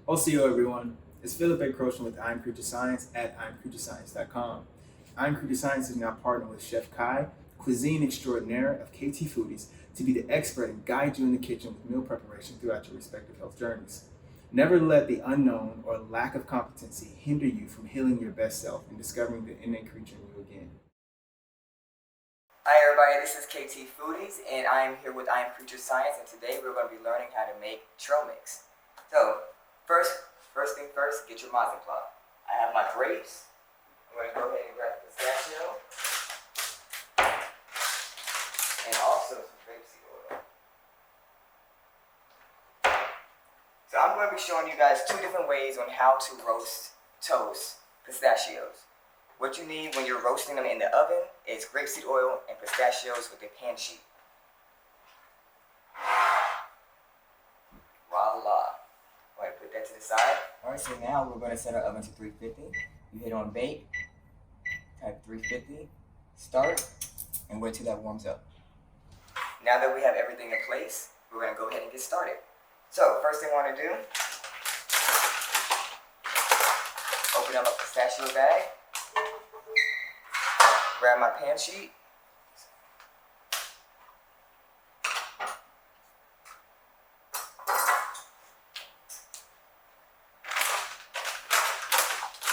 OCO everyone, it's Philip Encroaching with iamCREATURescience at iamCREATURescience.com. iamCREATURescience is now partnered with Chef Khai, cuisine extraordinaire of KT Foodies, to be the expert and guide you in the kitchen with meal preparation throughout your respective health journeys. Never let the unknown or lack of competency hinder you from healing your best self and discovering the innate creature in you again. Hi everybody, this is KT Foodies and I am here with iamCREATURescience, and today we're going to be learning how to make Trailmix. So, first thing first, get your mazen plot. I have my grapes. I'm going to go ahead and grab the pistachio and also some grapeseed oil. So I'm going to be showing you guys two different ways on how to toast pistachios. What you need when you're roasting them in the oven is grapeseed oil and pistachios with a pan sheet. Voila. Go ahead and put that to the side. Alright, so now we're going to set our oven to 350. You hit on bake, type 350, start, and wait till that warms up. Now that we have everything in place, we're going to go ahead and get started. So, first thing I want to do, open up a pistachio bag. Grab my pan sheet.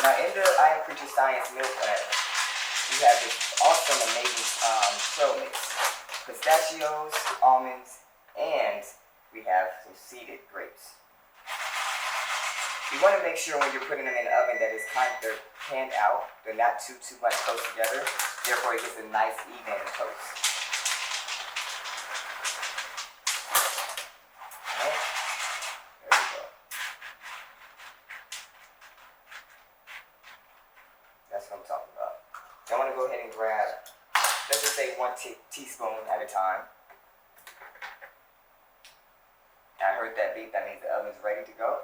Now in the iamCREATURescience meal plan, we have this awesome, amazing trail mix. Pistachios, almonds, and we have some seeded grapes. You want to make sure when you're putting them in the oven that it's kind of panned out. They're not too much close together. Therefore, it gets a nice even toast. Alright, there we go. That's what I'm talking about. I want to go ahead and grab, let's just say 1 teaspoon at a time. I heard that beep, that means the oven's ready to go.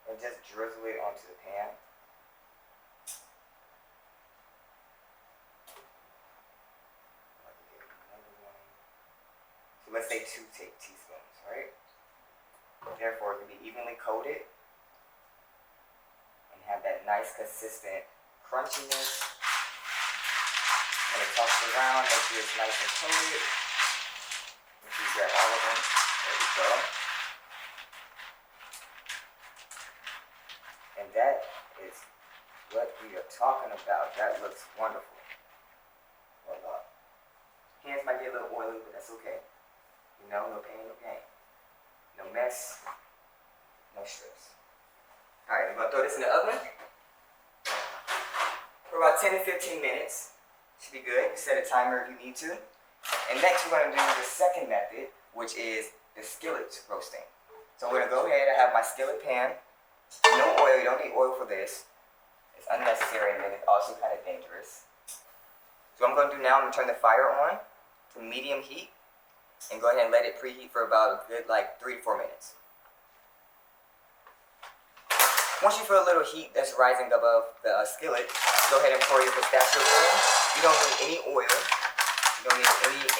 And just drizzle it onto the pan. So let's say 2 teaspoons, right? Therefore, it can be evenly coated and have that nice, consistent crunchiness. I'm going to toss it around, make sure it's nice and coated. Make sure you grab all of them. There we go. And that is what we are talking about. That looks wonderful. Voila. Hands might get a little oily, but that's okay. You know, no pain, no gain. No mess, no stress. Alright, we're going to throw this in the oven for about 10 to 15 minutes. Should be good. Set a timer if you need to. And next we're going to do the second method, which is the skillet roasting. So I'm going to go ahead. I have my skillet pan. No oil, you don't need oil for this. It's unnecessary and it's also kind of dangerous. So what I'm going to do now, I'm going to turn the fire on to medium heat and go ahead and let it preheat for about a good 3 to 4 minutes. Once you feel a little heat that's rising above the skillet, go ahead and pour your pistachios in. You don't need any oil. You don't need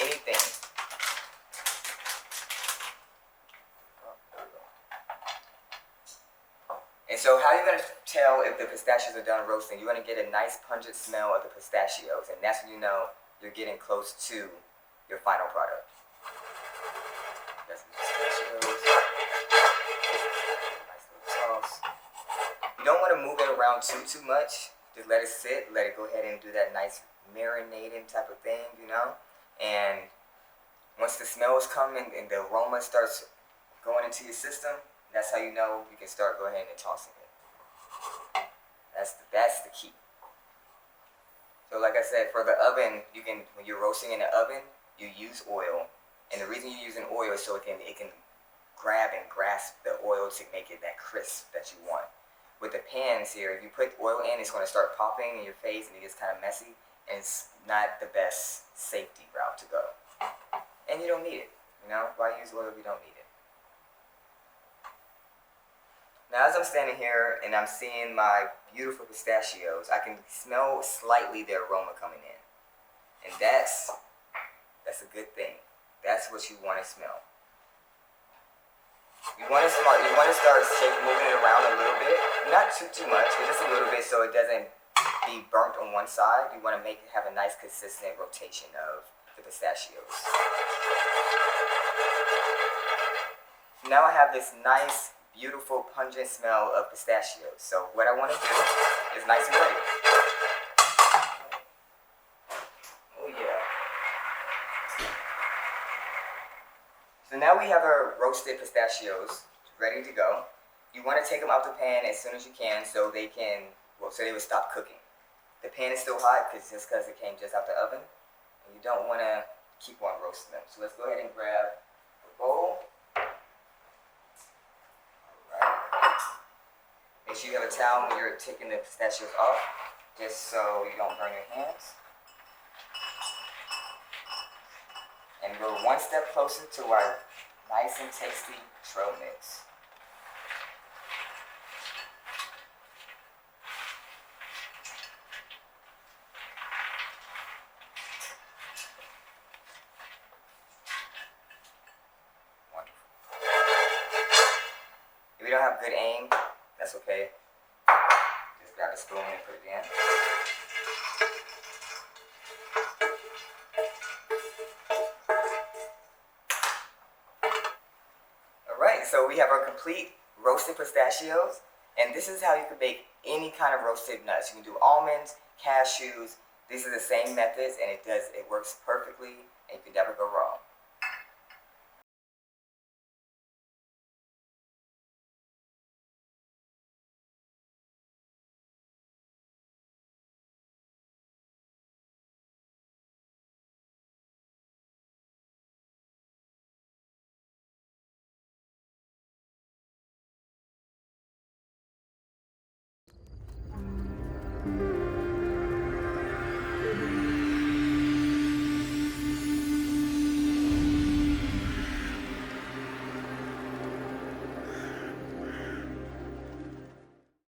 anything. And so how are you going to tell if the pistachios are done roasting? You're going to get a nice pungent smell of the pistachios, and that's when you know you're getting close to your final product. That's the pistachios. Nice little sauce. You don't want to move it around too much. Just let it sit, let it go ahead and do that nice marinating type of thing, you know? And once the smells come in and the aroma starts going into your system, that's how you know you can start going ahead and tossing it. That's the key. So like I said, for the oven, when you're roasting in the oven, you use oil. And the reason you're using oil is so it can grab and grasp the oil to make it that crisp that you want. With the pans here, if you put oil in, it's going to start popping in your face and it gets kind of messy. And it's not the best safety route to go. And you don't need it. You know, why use oil if you don't need it? Now as I'm standing here and I'm seeing my beautiful pistachios, I can smell slightly the aroma coming in. And that's That's a good thing. That's what you want to smell. You want to start moving it around a little bit, not too much, but just a little bit so it doesn't be burnt on one side. You want to have a nice consistent rotation of the pistachios. Now I have this nice, beautiful, pungent smell of pistachios. So what I want to do is nice and ready. Oh yeah. So now we have our roasted pistachios ready to go. You want to take them out the pan as soon as you can so they would stop cooking. The pan is still hot because it came just out the oven, and you don't want to keep on roasting them. So let's go ahead and grab a bowl. Alright. Make sure you have a towel when you're taking the pistachios off, just so you don't burn your hands. And go one step closer to our nice and tasty Trailmix. Wonderful. If you don't have good aim, that's okay. Just grab a spoon and put it in. So we have our complete roasted pistachios, and this is how you can bake any kind of roasted nuts. You can do almonds, cashews. These are the same methods, and it works perfectly, and you can never go wrong.